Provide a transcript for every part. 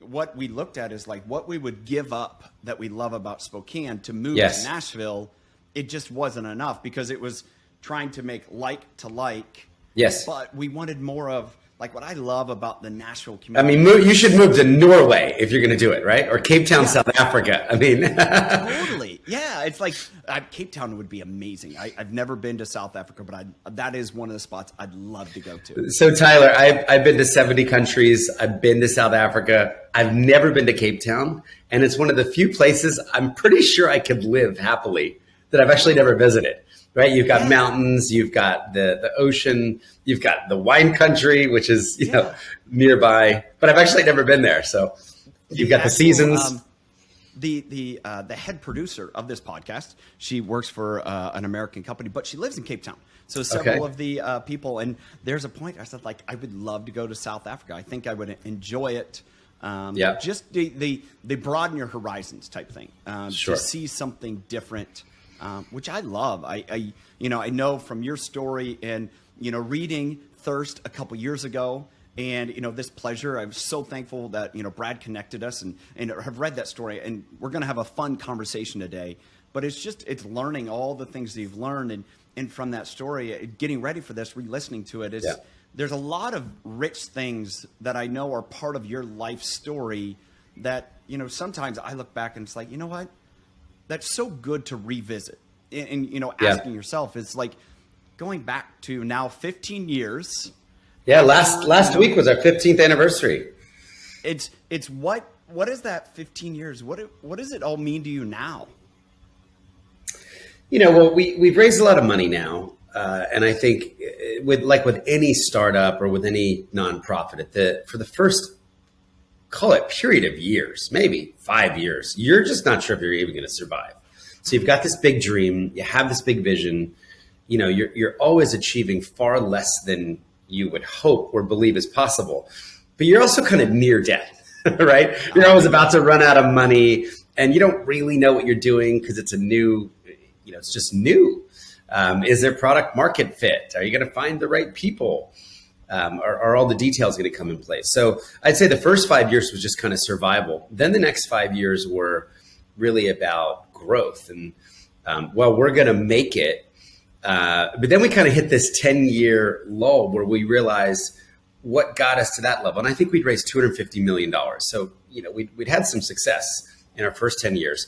what we looked at is like what we would give up that we love about Spokane to move to Yes. Nashville. It just wasn't enough because it was trying to make like to like. Yes. But we wanted more of like what I love about the Nashville I community. mean, you should move to Norway if you're going to do it, right? Or Cape Town, South Africa. I mean, Totally. Yeah. It's like Cape Town would be amazing. I've never been to South Africa, but that is one of the spots I'd love to go to. So Tyler, I've been to 70 countries. I've been to South Africa. I've never been to Cape Town. And it's one of the few places I'm pretty sure I could live happily that I've actually never visited. Right, you've got mountains, you've got the ocean, you've got the wine country, which is nearby. But I've actually never been there, so you've got the seasons. The head producer of this podcast, she works for an American company, but she lives in Cape Town. So several of the people, and there's a point I said like I would love to go to South Africa. I think I would enjoy it. Just the broaden your horizons type thing. To see something different. Which I love. I know from your story and, reading Thirst a couple years ago and, this pleasure, I'm so thankful that, Brad connected us and have read that story. And we're going to have a fun conversation today. But it's learning all the things that you've learned. And from that story, getting ready for this, re-listening to it, there's a lot of rich things that I know are part of your life story that, sometimes I look back and it's like, you know what? That's so good to revisit. And asking yourself, it's like going back to now 15 years. Yeah, last week was our 15th anniversary. It's what is that 15 years? What does it all mean to you now? Well, we've raised a lot of money now. And I think with any startup or with any nonprofit, for the first, call it period of years, maybe 5 years, you're just not sure if you're even going to survive. So you've got this big dream, you have this big vision, you're always achieving far less than you would hope or believe is possible, but you're also kind of near death, right? You're always about to run out of money and you don't really know what you're doing because it's it's just new. Is there product market fit? Are you going to find the right people? Are all the details going to come in place? So I'd say the first 5 years was just kind of survival. Then the next 5 years were really about growth. And we're going to make it. But then we kind of hit this 10-year lull where we realized what got us to that level. And I think we'd raised $250 million. So, we'd had some success in our first 10 years.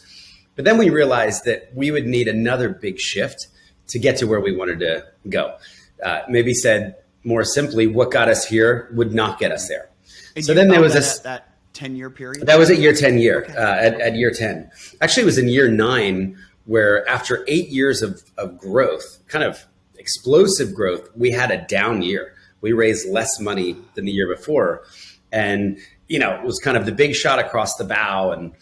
But then we realized that we would need another big shift to get to where we wanted to go. Maybe said more simply, what got us here would not get us there. And so then there was that 10-year period? That was at year 10 year, at year 10. Actually, it was in year 9 where after 8 years of growth, kind of explosive growth, we had a down year. We raised less money than the year before. And, it was kind of the big shot across the bow and,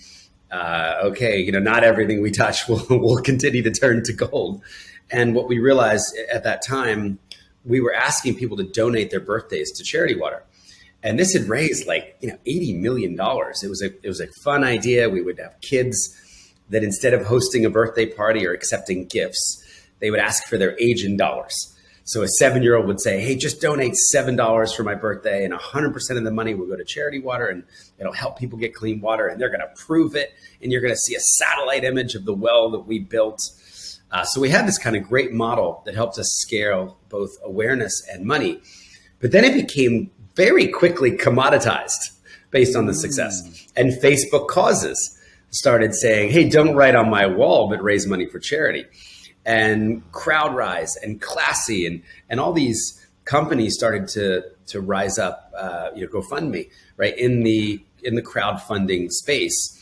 not everything we touch will continue to turn to gold. And what we realized at that time, we were asking people to donate their birthdays to Charity Water. And this had raised $80 million. It was a fun idea. We would have kids that instead of hosting a birthday party or accepting gifts, they would ask for their age in dollars. So a 7-year-old would say, hey, just donate $7 for my birthday and 100% of the money will go to Charity Water and it'll help people get clean water and they're going to prove it. And you're going to see a satellite image of the well that we built. So we had this kind of great model that helped us scale both awareness and money. But then it became very quickly commoditized based on the success. And Facebook causes started saying, hey, don't write on my wall, but raise money for charity. And CrowdRise and Classy and all these companies started to rise up, GoFundMe, right, in the crowdfunding space.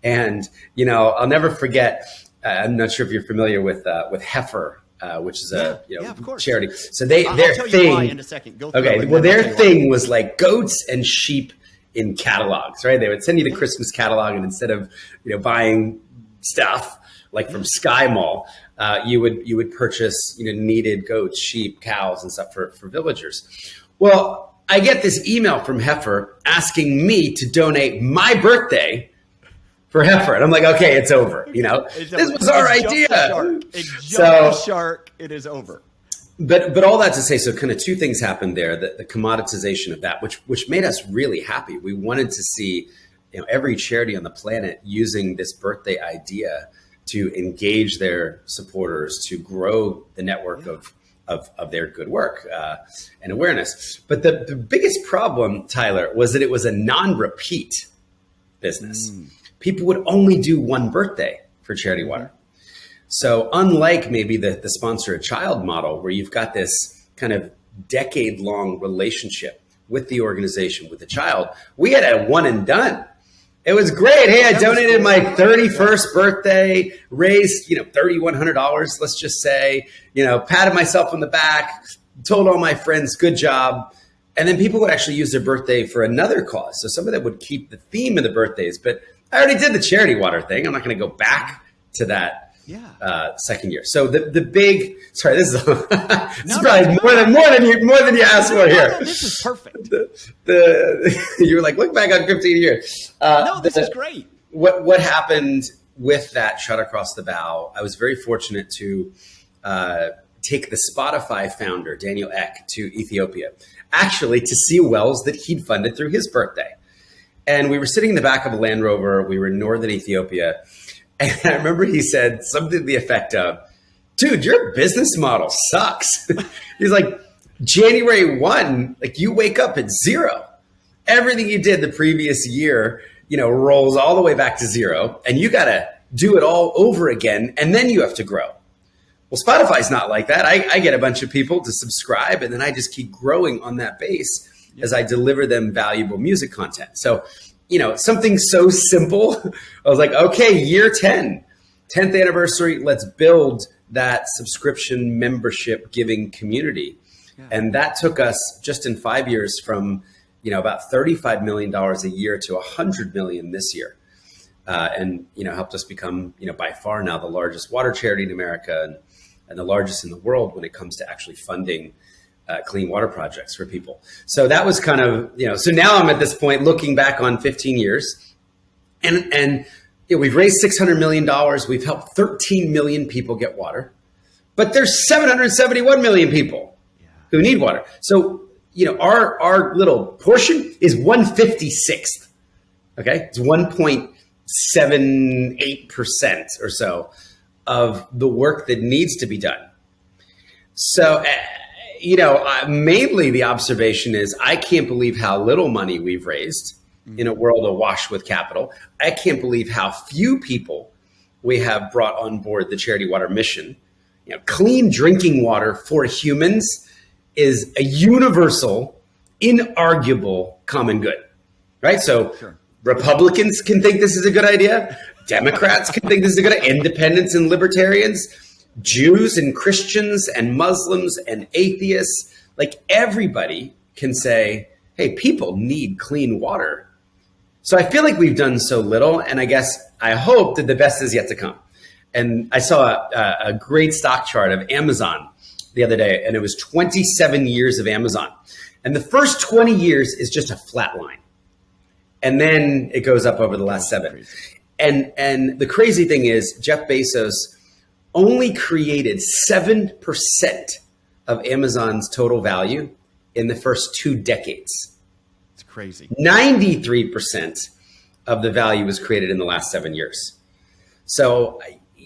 And, I'll never forget, I'm not sure if you're familiar with Heifer, which is a of course. charity. So I'll their tell thing, you why in a second. Go through okay, it, well, their I'll tell you thing was like goats and sheep in catalogs, right? They would send you the Christmas catalog, and instead of buying stuff like from Sky Mall, you would purchase needed goats, sheep, cows, and stuff for villagers. Well, I get this email from Heifer asking me to donate my birthday for Heifer, and I'm like, okay, it's over. This was our idea. It jumped the shark. It is over. But all that to say, so kind of two things happened there: the commoditization of that, which made us really happy. We wanted to see every charity on the planet using this birthday idea to engage their supporters, to grow the network of their good work and awareness. But the biggest problem, Tyler, was that it was a non-repeat business. People would only do one birthday for charity water. So unlike maybe the sponsor a child model, where you've got this kind of decade-long relationship with the organization, with the child, we had a one and done. It was great. Hey, I donated my 31st birthday, raised, $3,100, let's just say, patted myself on the back, told all my friends, good job. And then people would actually use their birthday for another cause. So some of them would keep the theme of the birthdays, but I already did the charity water thing. I'm not going to go back to that second year. So the big, sorry, this is probably more than you asked for here. No, this is perfect. You were like, look back on 15 years. No, this is great. What happened with that shot across the bow? I was very fortunate to take the Spotify founder, Daniel Ek, to Ethiopia, actually to see wells that he'd funded through his birthday. And we were sitting in the back of a Land Rover. We were in northern Ethiopia. And I remember he said something to the effect of, dude, your business model sucks. He's like, January 1, like you wake up at zero. Everything you did the previous year, rolls all the way back to zero. And you got to do it all over again. And then you have to grow. Well, Spotify's not like that. I get a bunch of people to subscribe, and then I just keep growing on that base as I deliver them valuable music content. So, something so simple. I was like, okay, year 10, 10th anniversary, let's build that subscription membership giving community. Yeah. And that took us just in 5 years from, about $35 million a year to $100 million this year. And helped us become, by far now the largest water charity in America and the largest in the world when it comes to actually funding clean water projects for people. So that was kind of, so now I'm at this point looking back on 15 years and we've raised $600 million. We've helped 13 million people get water, but there's 771 million people who need water. So, our little portion is 156th. Okay. It's 1.78% or so of the work that needs to be done. So, mainly the observation is I can't believe how little money we've raised in a world awash with capital. I can't believe how few people we have brought on board the charity water mission. Clean drinking water for humans is a universal, inarguable common good, right? So Republicans can think this is a good idea. Democrats can think this is a good idea. Independents and libertarians, Jews and Christians and Muslims and atheists, like everybody can say, hey, people need clean water. So I feel like we've done so little, and I hope that the best is yet to come. And I saw a great stock chart of Amazon the other day, and it was 27 years of Amazon. And the first 20 years is just a flat line. And then it goes up over the last 7. And the crazy thing is Jeff Bezos only created 7% of Amazon's total value in the first 2 decades. It's crazy. 93% of the value was created in the last 7 years. So,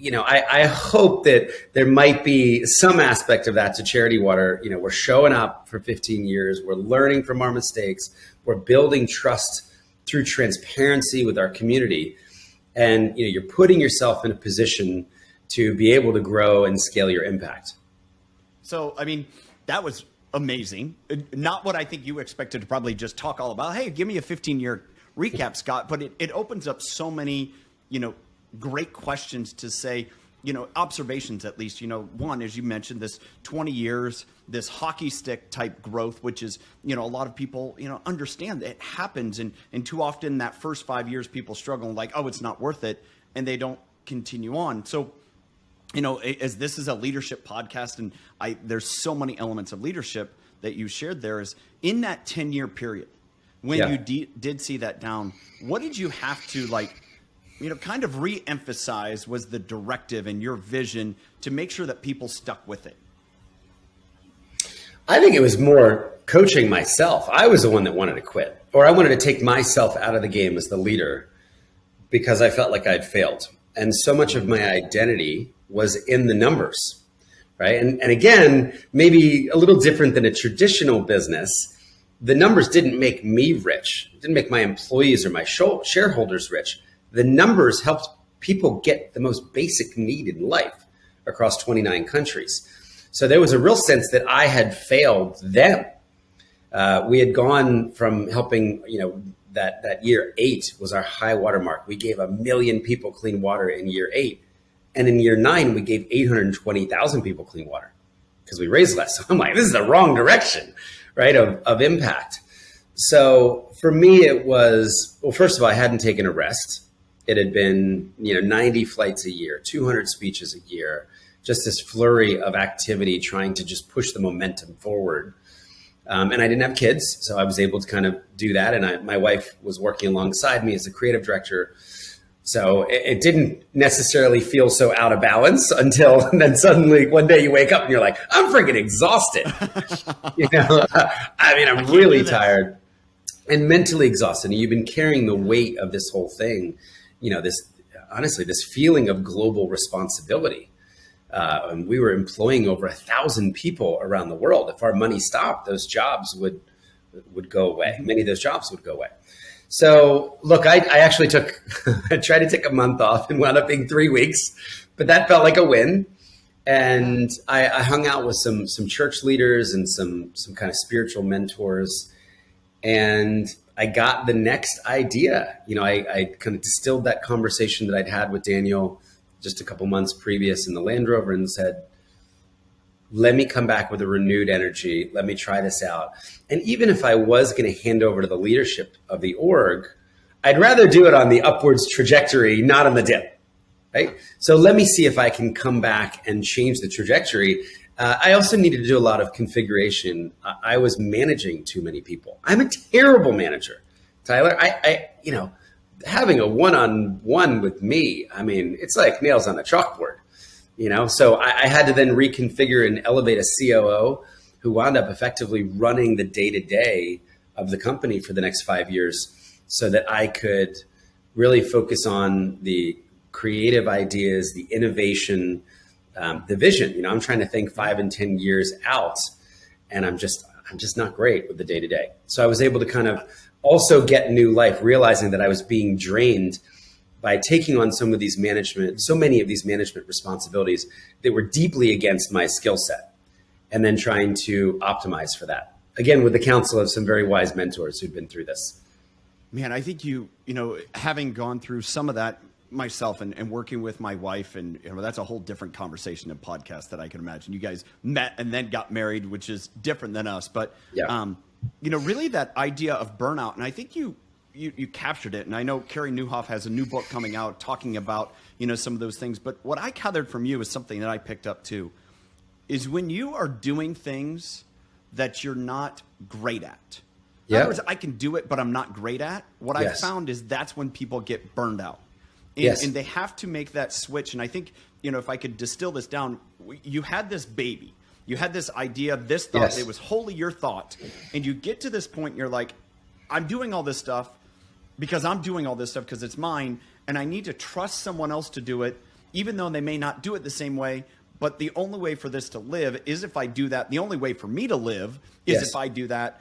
I hope that there might be some aspect of that to charity water. We're showing up for 15 years. We're learning from our mistakes. We're building trust through transparency with our community. And, you're putting yourself in a position to be able to grow and scale your impact. So, that was amazing. Not what I think you expected to probably just talk all about. Hey, give me a 15-year recap, Scott. But it opens up so many, great questions to say, observations at least. One, as you mentioned, this 20 years, this hockey stick type growth, which is, a lot of people, understand that it happens. And too often that first 5 years, people struggle like, oh, it's not worth it. And they don't continue on. So, as this is a leadership podcast and there's so many elements of leadership that you shared there, is in that 10-year period, when you did see that down, what did you have to kind of re-emphasize was the directive and your vision to make sure that people stuck with it? I think it was more coaching myself, I was the one that wanted to quit, or I wanted to take myself out of the game as the leader because I felt like I'd failed. And so much of my identity was in the numbers, right? And again, maybe a little different than a traditional business. The numbers didn't make me rich. It didn't make my employees or my shareholders rich. The numbers helped people get the most basic need in life across 29 countries. So there was a real sense that I had failed them. We had gone from helping, that year 8 was our high water mark. We gave 1 million people clean water in year 8. And in year 9, we gave 820,000 people clean water because we raised less. So I'm like, this is the wrong direction, right, of impact. So for me, it was, well, first of all, I hadn't taken a rest. It had been, 90 flights a year, 200 speeches a year, just this flurry of activity trying to just push the momentum forward. And I didn't have kids, so I was able to kind of do that. And my wife was working alongside me as a creative director. So it didn't necessarily feel so out of balance until then suddenly one day you wake up and you're like, I'm freaking exhausted. I'm really tired and mentally exhausted. And you've been carrying the weight of this whole thing, this feeling of global responsibility. And we were employing over 1,000 people around the world. If our money stopped, those jobs would go away. Many of those jobs would go away. So look, I actually I tried to take a month off and wound up being 3 weeks, but that felt like a win. And I hung out with some church leaders and some kind of spiritual mentors. And I got the next idea. I kind of distilled that conversation that I'd had with Daniel just a couple months previous in the Land Rover and said, let me come back with a renewed energy. Let me try this out. And even if I was going to hand over to the leadership of the org, I'd rather do it on the upwards trajectory, not on the dip, right? So let me see if I can come back and change the trajectory. I also needed to do a lot of configuration. I was managing too many people. I'm a terrible manager, Tyler. Having a one-on-one with me, it's like nails on a chalkboard. So I had to then reconfigure and elevate a COO who wound up effectively running the day-to-day of the company for the next 5 years so that I could really focus on the creative ideas, the innovation, the vision. I'm trying to think 5 and 10 years out, and I'm just not great with the day-to-day. So I was able to kind of also get new life, realizing that I was being drained by taking on so many of these management responsibilities that were deeply against my skill set, and then trying to optimize for that. Again, with the counsel of some very wise mentors who'd been through this. Man, I think having gone through some of that myself and working with my wife, and that's a whole different conversation and podcast that I can imagine. You guys met and then got married, which is different than us. But, yeah. Really that idea of burnout, and I think you captured it. And I know Carey Nieuwhof has a new book coming out talking about, some of those things. But what I gathered from you is something that I picked up too, is when you are doing things that you're not great at. In other words, I can do it, but I'm not great at. What I found is that's when people get burned out. And they have to make that switch. And I think, if I could distill this down, you had this baby. You had this idea, this thought. It was wholly your thought. And you get to this point and you're like, I'm doing all this stuff because I'm doing all this stuff because it's mine. And I need to trust someone else to do it, even though they may not do it the same way. But the only way for this to live is if I do that. The only way for me to live is if I do that.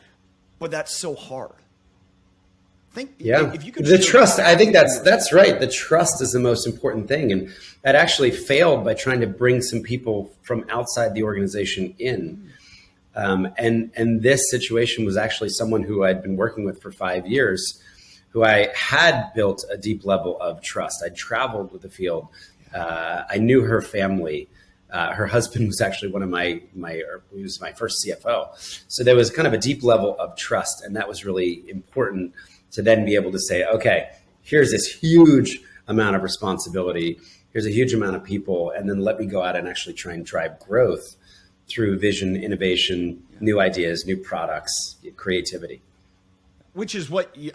But that's so hard. If you could the trust, I think that's right. The trust is the most important thing. And that actually failed by trying to bring some people from outside the organization in. And this situation was actually someone who I'd been working with for 5 years, who I had built a deep level of trust. I'd traveled with the field. I knew her family. Her husband was actually one of he was my first CFO. So there was kind of a deep level of trust. And that was really important to then be able to say, okay, here's this huge amount of responsibility. Here's a huge amount of people. And then let me go out and actually try and drive growth through vision, innovation, new ideas, new products, creativity. Which is what, you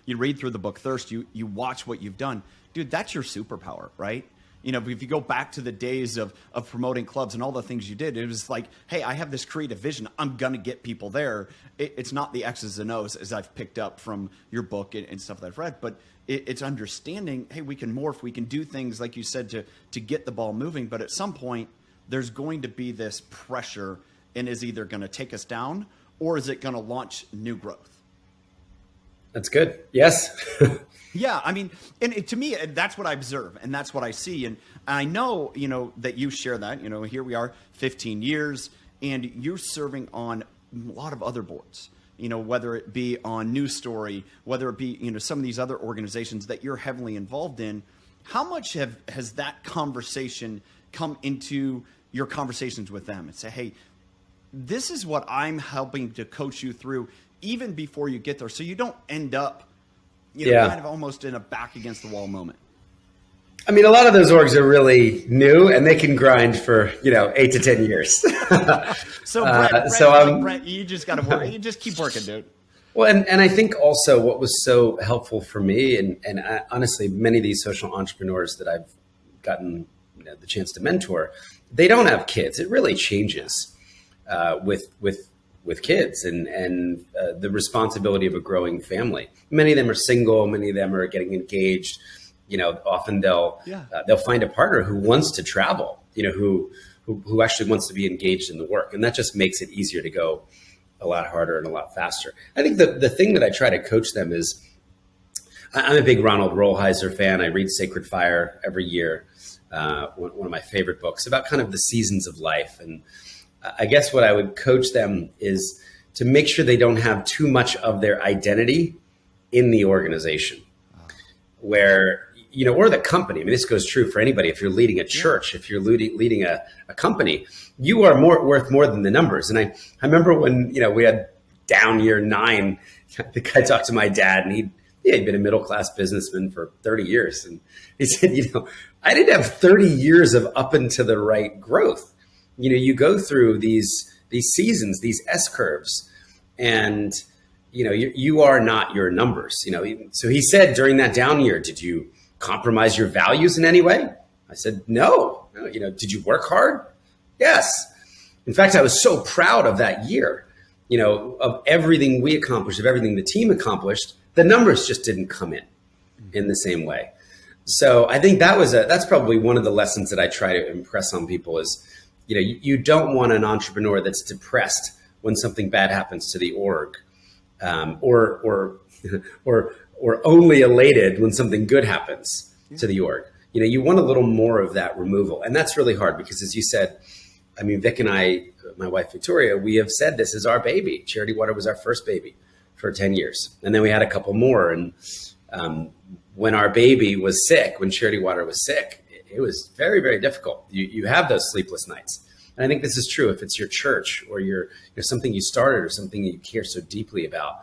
read through the book Thirst, you watch what you've done. Dude, that's your superpower, right? You know, if you go back to the days of promoting clubs and all the things you did, it was like, hey, I have this creative vision. I'm going to get people there. It's not the X's and O's, as I've picked up from your book and stuff that I've read, but it's understanding, hey, we can morph, we can do things, like you said, to get the ball moving. But at some point, there's going to be this pressure, and is either going to take us down or is it going to launch new growth? That's good. Yes. Yeah, I mean, and to me, that's what I observe, and that's what I see. And I know, you know, that you share that. You know, here we are, 15 years, and you're serving on a lot of other boards. You know, whether it be on News Story, whether it be, you know, some of these other organizations that you're heavily involved in. How much has that conversation come into your conversations with them and say, hey, this is what I'm helping to coach you through even before you get there, so you don't end up, you know, kind of almost in a back against the wall moment? I mean, a lot of those orgs are really new, and they can grind for, you know, 8 to 10 years. So Brett, you just got to work. You just keep working, dude. Well, and I think also what was so helpful for me, and honestly, many of these social entrepreneurs that I've gotten, you know, the chance to mentor, they don't have kids. It really changes with kids and the responsibility of a growing family. Many of them are single. Many of them are getting engaged. You know, often they'll find a partner who wants to travel, you know, who actually wants to be engaged in the work. And that just makes it easier to go a lot harder and a lot faster. I think the thing that I try to coach them is, I'm a big Ronald Rolheiser fan. I read Sacred Fire every year, one of my favorite books about kind of the seasons of life. And I guess what I would coach them is to make sure they don't have too much of their identity in the organization, where, you know, or the company. I mean, this goes true for anybody. If you're leading a church, if you're leading a company, you are worth more than the numbers. And I remember when, you know, we had down year 9, the guy talked to my dad, and he'd been a middle-class businessman for 30 years. And he said, you know, I didn't have 30 years of up and to the right growth. You know, you go through these seasons, these S curves, and, you know, you are not your numbers. You know, so he said during that down year, did you compromise your values in any way? I said, no. You know, did you work hard? Yes. In fact, I was so proud of that year, you know, of everything we accomplished, of everything the team accomplished. The numbers just didn't come in the same way. So I think that's probably one of the lessons that I try to impress on people is, you know, you don't want an entrepreneur that's depressed when something bad happens to the org, or only elated when something good happens to the org. You know, you want a little more of that removal, and that's really hard because, as you said, I mean, Vic and I, my wife Victoria, we have said this is our baby. Charity Water was our first baby for 10 years, and then we had a couple more. And when our baby was sick, when Charity Water was sick, it was very, very difficult. You have those sleepless nights. And I think this is true if it's your church or something you started or something you care so deeply about.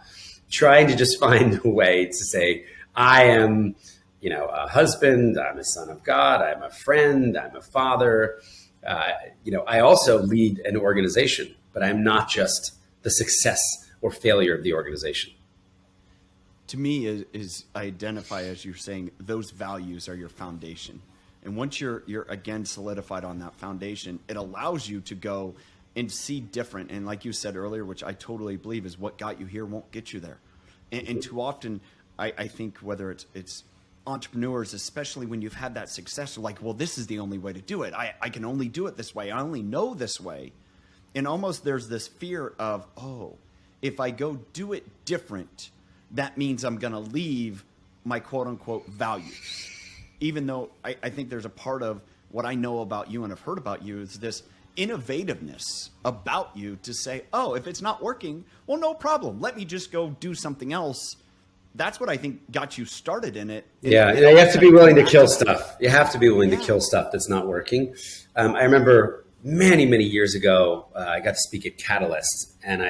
Trying to just find a way to say, I am, you know, a husband, I'm a son of God, I'm a friend, I'm a father. You know, I also lead an organization, but I'm not just the success or failure of the organization. To me, is I identify, as you're saying, those values are your foundation. And once you're again solidified on that foundation, it allows you to go and see different. And like you said earlier, which I totally believe is what got you here won't get you there. And too often, I think whether it's entrepreneurs, especially when you've had that success, are like, well, this is the only way to do it. I can only do it this way. I only know this way. And almost there's this fear of, oh, if I go do it different, that means I'm going to leave my quote unquote values. Even though I think there's a part of what I know about you and have heard about you is this innovativeness about you to say, oh, if it's not working, well, no problem. Let me just go do something else. That's what I think got you started in it. Yeah, you have to be willing to kill stuff. You have to be willing to kill stuff that's not working. I remember many, many years ago, I got to speak at Catalyst, and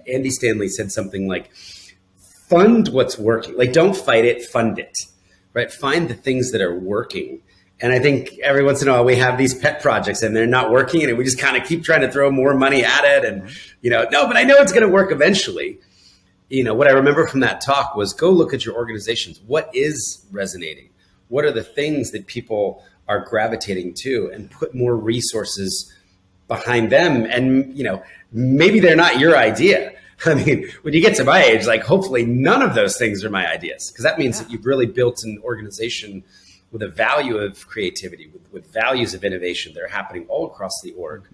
Andy Stanley said something like, fund what's working. Like, don't fight it, fund it. Right? Find the things that are working. And I think every once in a while we have these pet projects and they're not working, and we just kind of keep trying to throw more money at it. And, you know, no, but I know it's going to work eventually. You know, what I remember from that talk was go look at your organizations. What is resonating? What are the things that people are gravitating to, and put more resources behind them. And, maybe they're not your idea. I mean, when you get to my age, like, hopefully none of those things are my ideas, because that means that you've really built an organization with a value of creativity, with values of innovation that are happening all across the org.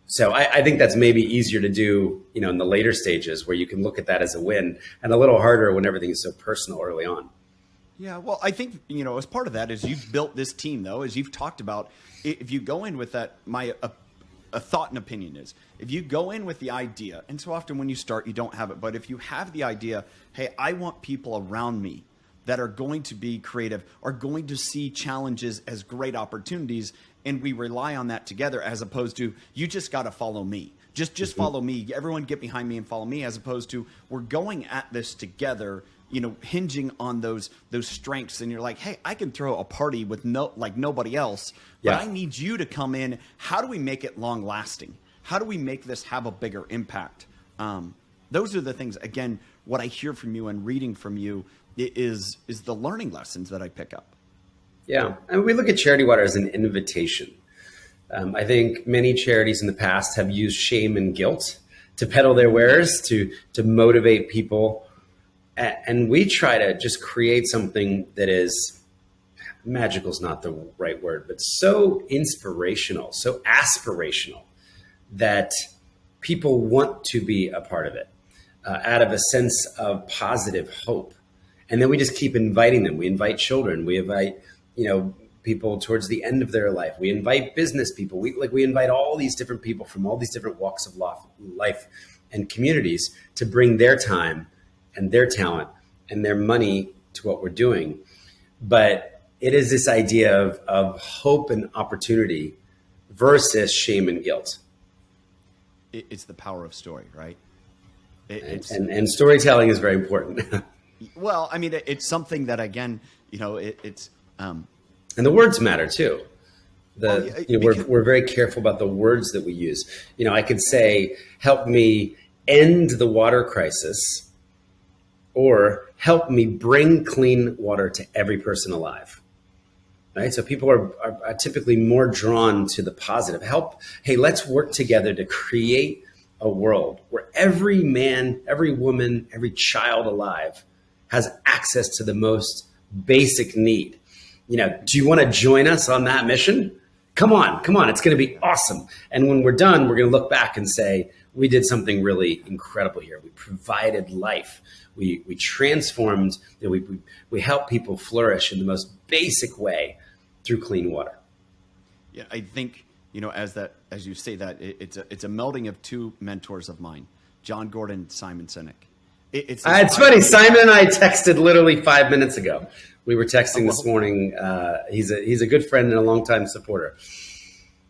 So I think that's maybe easier to do, in the later stages, where you can look at that as a win, and a little harder when everything is so personal early on. Yeah, well, I think, as part of that is you've built this team, though, as you've talked about. If you go in with that, a thought and opinion is, if you go in with the idea, and so often when you start, you don't have it, but if you have the idea, hey, I want people around me that are going to be creative, are going to see challenges as great opportunities, and we rely on that together, as opposed to, you just got to follow me. Just follow me. Everyone get behind me and follow me, as opposed to, we're going at this together, hinging on those strengths. And you're like, hey, I can throw a party with nobody else, but I need you to come in. How do we make it long lasting? How do we make this have a bigger impact? Those are the things, again, what I hear from you and reading from you is the learning lessons that I pick up. Yeah. And we look at Charity Water as an invitation. I think many charities in the past have used shame and guilt to peddle their wares, to motivate people. And we try to just create something that is, magical is not the right word, but so inspirational, so aspirational, that people want to be a part of it, out of a sense of positive hope. And then we just keep inviting them. We invite children. We invite, people towards the end of their life. We invite business people. We invite all these different people from all these different walks of life and communities to bring their time and their talent and their money to what we're doing. But it is this idea of hope and opportunity versus shame and guilt. It's the power of story, right? And storytelling is very important. Well, I mean, it's something that, again, it's... And the words matter too. We're very careful about the words that we use. I could say, help me end the water crisis, or help me bring clean water to every person alive. Right? So people are typically more drawn to the positive. Hey, let's work together to create a world where every man, every woman, every child alive has access to the most basic need. Do you want to join us on that mission? Come on. It's going to be awesome. And when we're done, we're going to look back and say, we did something really incredible here. We provided life. We transformed, we helped people flourish in the most basic way through clean water. Yeah, I think, as you say that, it's a melding of two mentors of mine, John Gordon and Simon Sinek. It's funny. Simon and I texted literally 5 minutes ago. We were texting this morning. He's a good friend and a longtime supporter.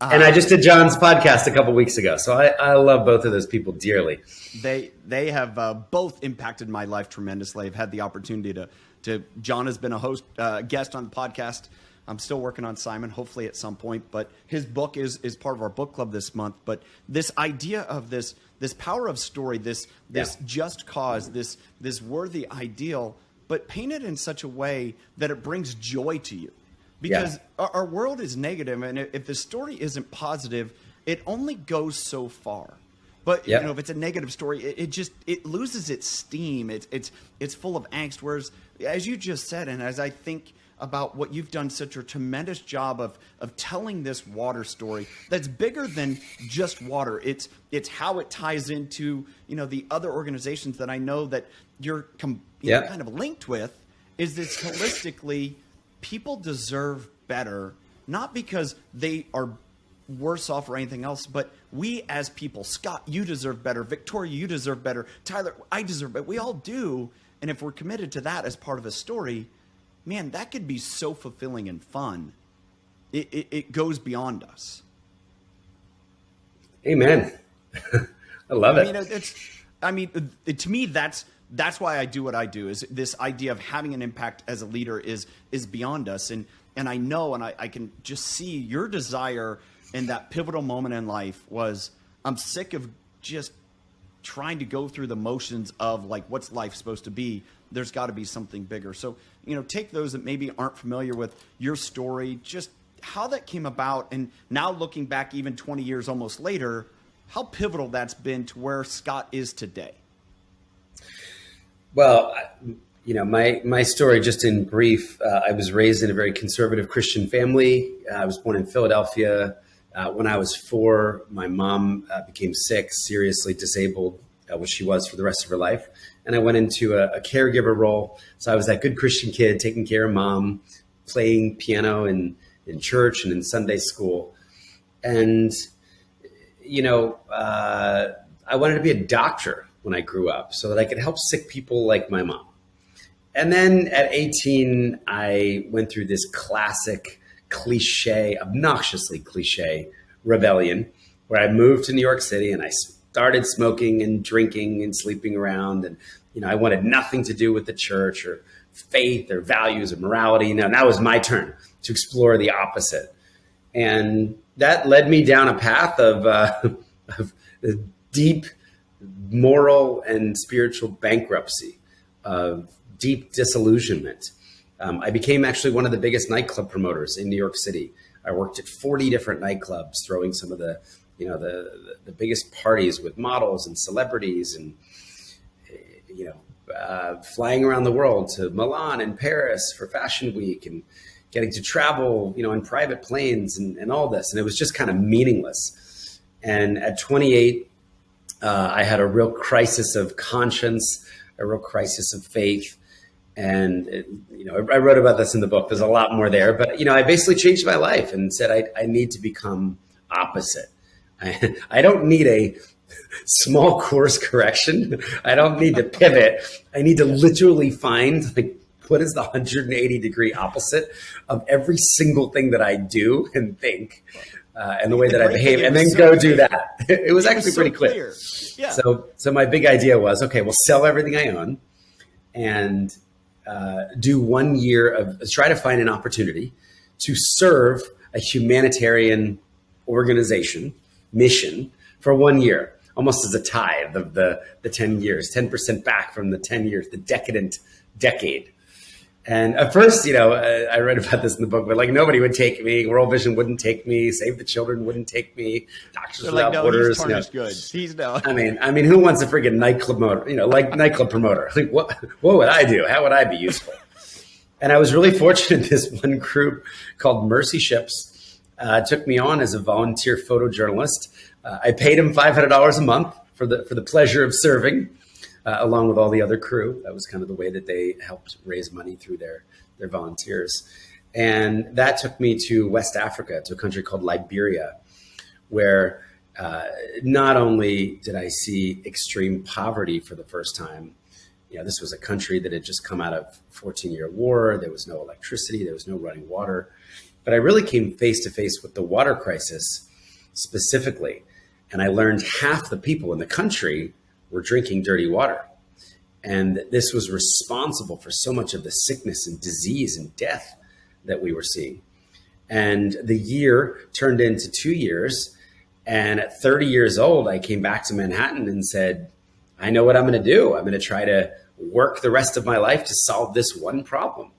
And I just did John's podcast a couple weeks ago. So I love both of those people dearly. They have both impacted my life tremendously. I've had the opportunity to John has been a guest on the podcast. I'm still working on Simon, hopefully at some point. But his book is part of our book club this month. But this idea of this power of story, this just cause, this worthy ideal, but paint it in such a way that it brings joy to you. Because our world is negative, and if the story isn't positive, it only goes so far. But if it's a negative story, it loses its steam. It's full of angst. Whereas, as you just said, and as I think about what you've done such a tremendous job of telling this water story that's bigger than just water. It's how it ties into the other organizations that I know that you're kind of linked with. Is this holistically, people deserve better, not because they are worse off or anything else, but we as people, Scott, you deserve better. Victoria, you deserve better. Tyler, I deserve better. We all do. And if we're committed to that as part of a story, man, that could be so fulfilling and fun. It goes beyond us. Amen. I love it. To me, that's why I do what I do. Is this idea of having an impact as a leader is beyond us, and I know, and I can just see your desire in that pivotal moment in life was, I'm sick of just trying to go through the motions of like, what's life supposed to be? There's got to be something bigger. So, take those that maybe aren't familiar with your story, just how that came about. And now looking back even 20 years almost later, how pivotal that's been to where Scott is today. Well, my story, just in brief, I was raised in a very conservative Christian family. I was born in Philadelphia. When I was 4, my mom became sick, seriously disabled, which she was for the rest of her life. And I went into a caregiver role. So I was that good Christian kid taking care of mom, playing piano in church and in Sunday school. And, I wanted to be a doctor when I grew up so that I could help sick people like my mom. And then at 18, I went through this classic obnoxiously cliche rebellion where I moved to New York City and I started smoking and drinking and sleeping around. And, I wanted nothing to do with the church or faith or values or morality. Now it was my turn to explore the opposite. And that led me down a path of deep moral and spiritual bankruptcy, of deep disillusionment. I became actually one of the biggest nightclub promoters in New York City. I worked at 40 different nightclubs, throwing some of the biggest parties with models and celebrities, and flying around the world to Milan and Paris for Fashion Week, and getting to travel, on private planes and all this. And it was just kind of meaningless. And at 28, I had a real crisis of conscience, a real crisis of faith. And, I wrote about this in the book. There's a lot more there, but, I basically changed my life and said, I need to become opposite. I don't need a small course correction. I don't need to pivot. I need to literally find what is the 180 degree opposite of every single thing that I do and think, and the way that I behave, and then go do that. It was actually pretty clear. Yeah. So my big idea was, okay, we'll sell everything I own and do 1 year of try to find an opportunity to serve a humanitarian organization mission for 1 year, almost as a tithe of the 10 years, 10% back from the 10 years, the decadent decade. And at first, I read about this in the book, but nobody would take me. World Vision wouldn't take me. Save the Children wouldn't take me. Doctors Without Borders. He's tarnished goods. He's no. I mean, who wants a freaking nightclub promoter? Nightclub promoter. What would I do? How would I be useful? And I was really fortunate. This one group called Mercy Ships took me on as a volunteer photojournalist. I paid him $500 a month for the pleasure of serving. Along with all the other crew. That was kind of the way that they helped raise money through their volunteers. And that took me to West Africa, to a country called Liberia, where not only did I see extreme poverty for the first time, this was a country that had just come out of a 14-year war. There was no electricity. There was no running water. But I really came face to face with the water crisis specifically. And I learned half the people in the country were drinking dirty water. And this was responsible for so much of the sickness and disease and death that we were seeing. And the year turned into 2 years. And at 30 years old, I came back to Manhattan and said, I know what I'm going to do. I'm going to try to work the rest of my life to solve this one problem,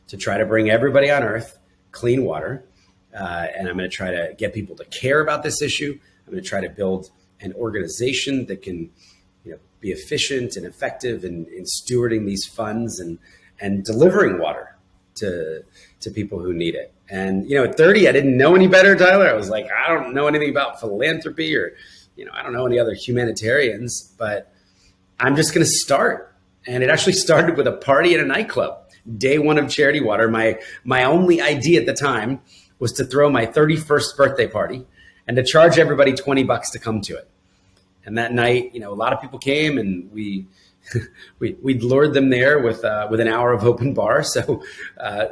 to try to bring everybody on earth clean water. And I'm going to try to get people to care about this issue. I'm going to try to build an organization that can be efficient and effective in stewarding these funds and delivering water to people who need it. And, at 30, I didn't know any better, Tyler. I was like, I don't know anything about philanthropy or, I don't know any other humanitarians, but I'm just going to start. And it actually started with a party at a nightclub, day one of Charity Water. My only idea at the time was to throw my 31st birthday party and to charge everybody $20 to come to it. And that night, a lot of people came, and we lured them there with an hour of open bar. So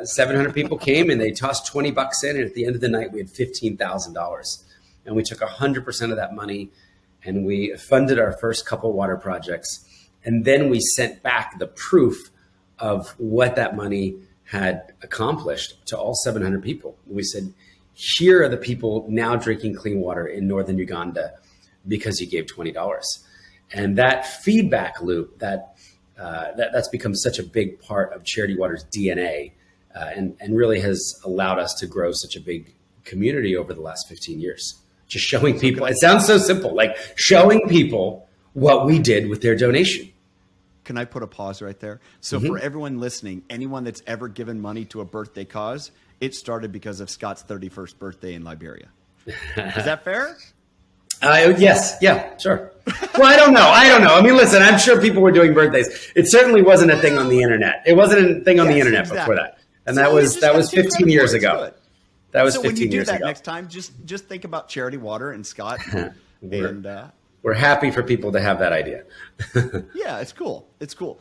700 people came, and they tossed $20 in. And at the end of the night, we had $15,000. And we took 100% of that money, and we funded our first couple water projects. And then we sent back the proof of what that money had accomplished to all 700 people. We said, here are the people now drinking clean water in northern Uganda, because you gave $20. And that feedback loop, that's become such a big part of Charity Water's DNA, and really has allowed us to grow such a big community over the last 15 years. Just showing people, it sounds so simple, like showing people what we did with their donation. Can I put a pause right there? So for everyone listening, anyone that's ever given money to a birthday cause, it started because of Scott's 31st birthday in Liberia. Is that fair? Yes. Yeah, sure. Well, I don't know. I mean, listen, I'm sure people were doing birthdays. It certainly wasn't a thing on the internet. It wasn't a thing on the internet before that. And so that was 15 years ago. That was 15 years ago. So when you do that next time, just think about Charity Water and Scott. We're happy for people to have that idea. Yeah, it's cool. It's cool.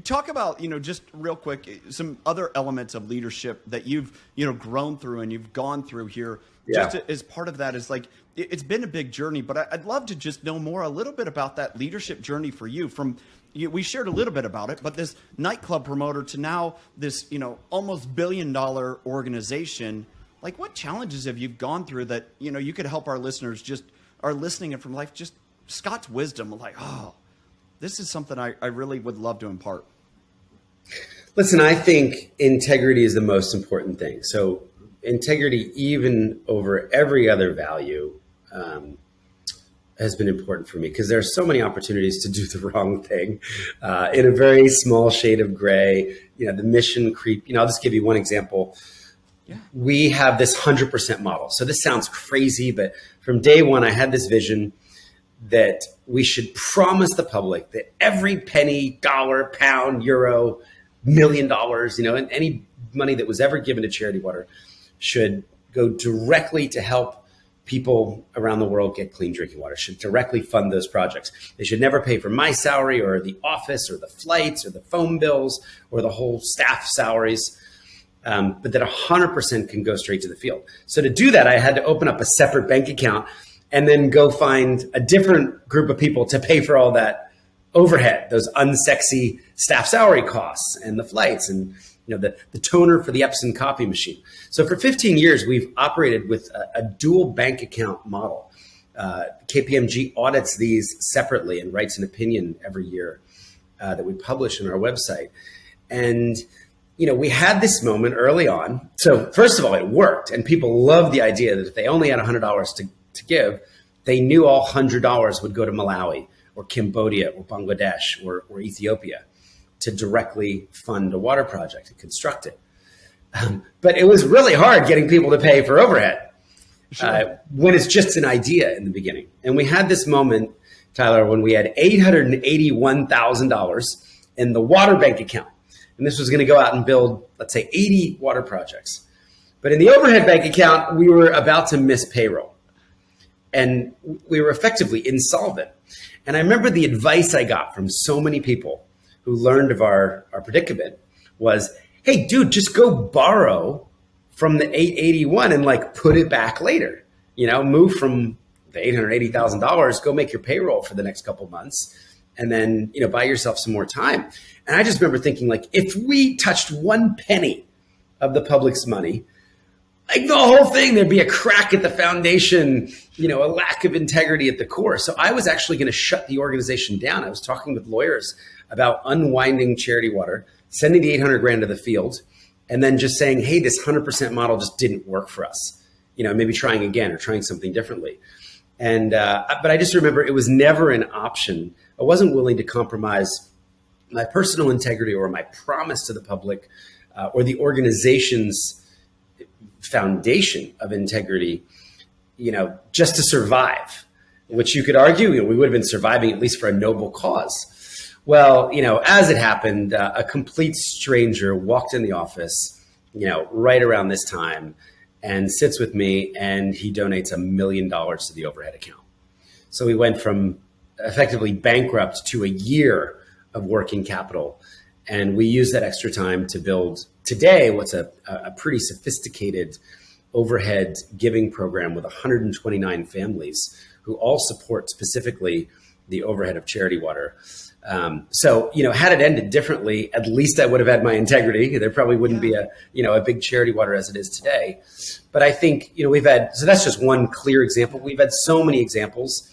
Talk about, just real quick, some other elements of leadership that you've, grown through and you've gone through here. Yeah. Just as part of that is like, it's been a big journey, but I'd love to just know a little bit about that leadership journey for you. We shared a little bit about it, but this nightclub promoter to now this, almost $1 billion organization. Like, what challenges have you gone through that, you could help our listeners just are listening and from life, just Scott's wisdom of like, oh, this is something I really would love to impart. Listen, I think integrity is the most important thing. So integrity, even over every other value, has been important for me because there are so many opportunities to do the wrong thing in a very small shade of gray. The mission creep. I'll just give you one example. Yeah. We have this 100% model. So this sounds crazy, but from day one, I had this vision that we should promise the public that every penny, dollar, pound, euro, $1 million, and any money that was ever given to Charity Water should go directly to help people around the world get clean drinking water, should directly fund those projects. They should never pay for my salary or the office or the flights or the phone bills or the whole staff salaries. But that 100% can go straight to the field. So to do that, I had to open up a separate bank account and then go find a different group of people to pay for all that overhead, those unsexy staff salary costs and the flights and the toner for the Epson copy machine. So for 15 years, we've operated with a dual bank account model. KPMG audits these separately and writes an opinion every year that we publish on our website. And we had this moment early on. So first of all, it worked. And people loved the idea that if they only had $100 to give, they knew all $100 would go to Malawi or Cambodia or Bangladesh or Ethiopia to directly fund a water project and construct it. But it was really hard getting people to pay for overhead when it's just an idea in the beginning. And we had this moment, Tyler, when we had $881,000 in the water bank account. And this was going to go out and build, let's say, 80 water projects. But in the overhead bank account, we were about to miss payroll. And we were effectively insolvent. And I remember the advice I got from so many people who learned of our predicament was, hey, dude, just go borrow from the 881 and put it back later. Move from the $880,000, go make your payroll for the next couple months. And then, buy yourself some more time. And I just remember thinking, if we touched one penny of the public's money, the whole thing, there'd be a crack at the foundation, a lack of integrity at the core. So I was actually going to shut the organization down. I was talking with lawyers about unwinding Charity Water, sending the 800 grand to the field, and then just saying, hey, this 100% model just didn't work for us. Maybe trying again or trying something differently. And, but I just remember it was never an option. I wasn't willing to compromise my personal integrity or my promise to the public or the organization's foundation of integrity, just to survive, which you could argue, we would have been surviving at least for a noble cause. Well, as it happened, a complete stranger walked in the office, right around this time and sits with me and he donates $1 million to the overhead account. So we went from effectively bankrupt to a year of working capital. And we use that extra time to build today what's a pretty sophisticated overhead giving program with 129 families who all support specifically the overhead of Charity Water. So, had it ended differently, at least I would have had my integrity. There probably wouldn't be a big Charity Water as it is today. But I think, so that's just one clear example. We've had so many examples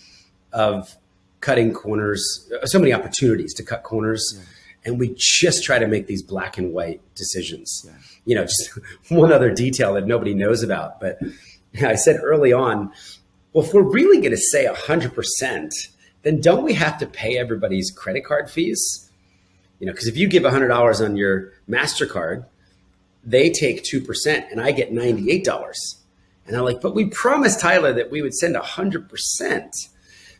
of cutting corners, so many opportunities to cut corners. Yeah. And we just try to make these black and white decisions. Yeah. You know, just one other detail that nobody knows about. But I said early on, well, if we're really going to say 100%, then don't we have to pay everybody's credit card fees? You know, because if you give $100 on your MasterCard, they take 2% and I get $98. And I'm like, but we promised Tyler that we would send 100%.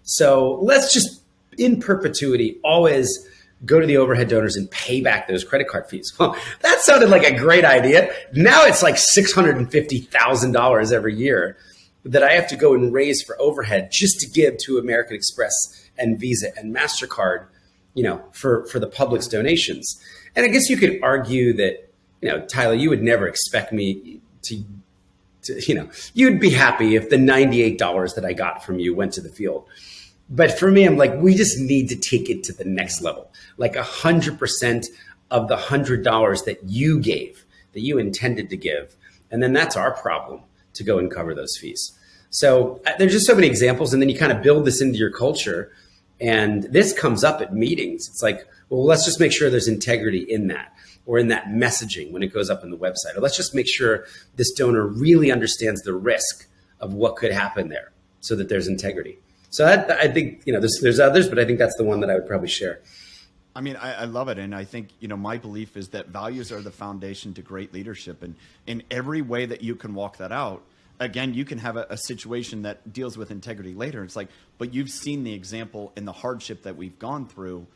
So let's just in perpetuity always go to the overhead donors and pay back those credit card fees. Well, that sounded like a great idea. Now it's like $650,000 every year that I have to go and raise for overhead just to give to American Express and Visa and MasterCard, you know, for the public's donations. And I guess you could argue that, you know, Tyler, you would never expect me to you know, you'd be happy if the $98 that I got from you went to the field. But for me, I'm like, we just need to take it to the next level. Like 100% of the $100 that you gave, that you intended to give. And then that's our problem to go and cover those fees. So there's just so many examples. And then you kind of build this into your culture. And this comes up at meetings. It's like, well, let's just make sure there's integrity in that, or in that messaging when it goes up on the website. Or let's just make sure this donor really understands the risk of what could happen there so that there's integrity. So I think, you know, there's others, but I think that's the one that I would probably share. I mean, I love it. And I think, you know, my belief is that values are the foundation to great leadership. And in every way that you can walk that out, again, you can have a situation that deals with integrity later. It's like, but you've seen the example in the hardship that we've gone through.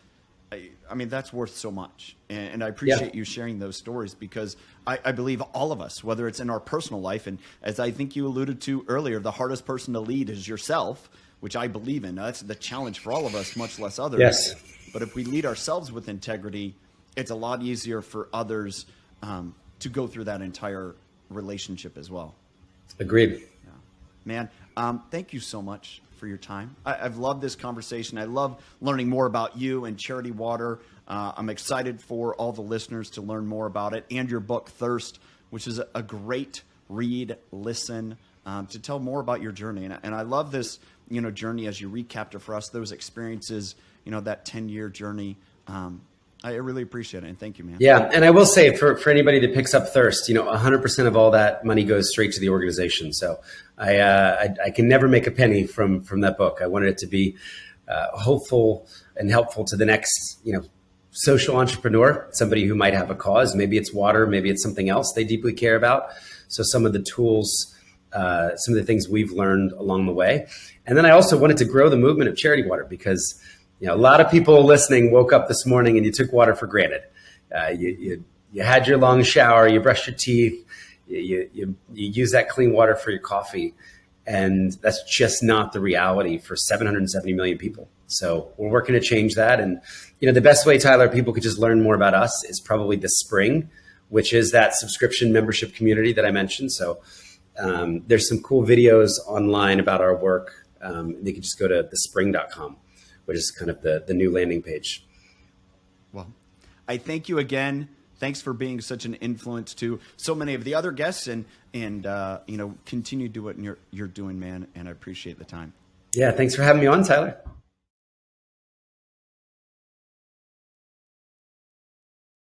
I mean, that's worth so much. And I appreciate you sharing those stories, because I believe all of us, whether it's in our personal life, and as I think you alluded to earlier, the hardest person to lead is yourself, which I believe in. That's the challenge for all of us, much less others. Yes. But if we lead ourselves with integrity, it's a lot easier for others to go through that entire relationship as well. Agreed. Yeah. Man, thank you so much for your time. I've loved this conversation. I love learning more about you and Charity Water. I'm excited for all the listeners to learn more about it, and your book, Thirst, which is a great read, listen, to tell more about your journey. And I love this, you know, journey as you recapped it for us, those experiences, you know, that 10-year journey. I really appreciate it. And thank you, man. Yeah. And I will say for anybody that picks up Thirst, you know, 100% of all that money goes straight to the organization. So I can never make a penny from that book. I wanted it to be hopeful and helpful to the next, you know, social entrepreneur, somebody who might have a cause. Maybe it's water, maybe it's something else they deeply care about. So some of the tools, some of the things we've learned along the way. And then I also wanted to grow the movement of Charity Water, because, you know, a lot of people listening woke up this morning and you took water for granted. You had your long shower, you brushed your teeth, you use that clean water for your coffee. And that's just not the reality for 770 million people. So we're working to change that. And, you know, the best way, Tyler, people could just learn more about us is probably the Spring, which is that subscription membership community that I mentioned. So there's some cool videos online about our work. They can just go to thespring.com, which is kind of the new landing page. Well, I thank you again. Thanks for being such an influence to so many of the other guests, and you know, continue to do what you're doing, man. And I appreciate the time. Yeah. Thanks for having me on, Tyler.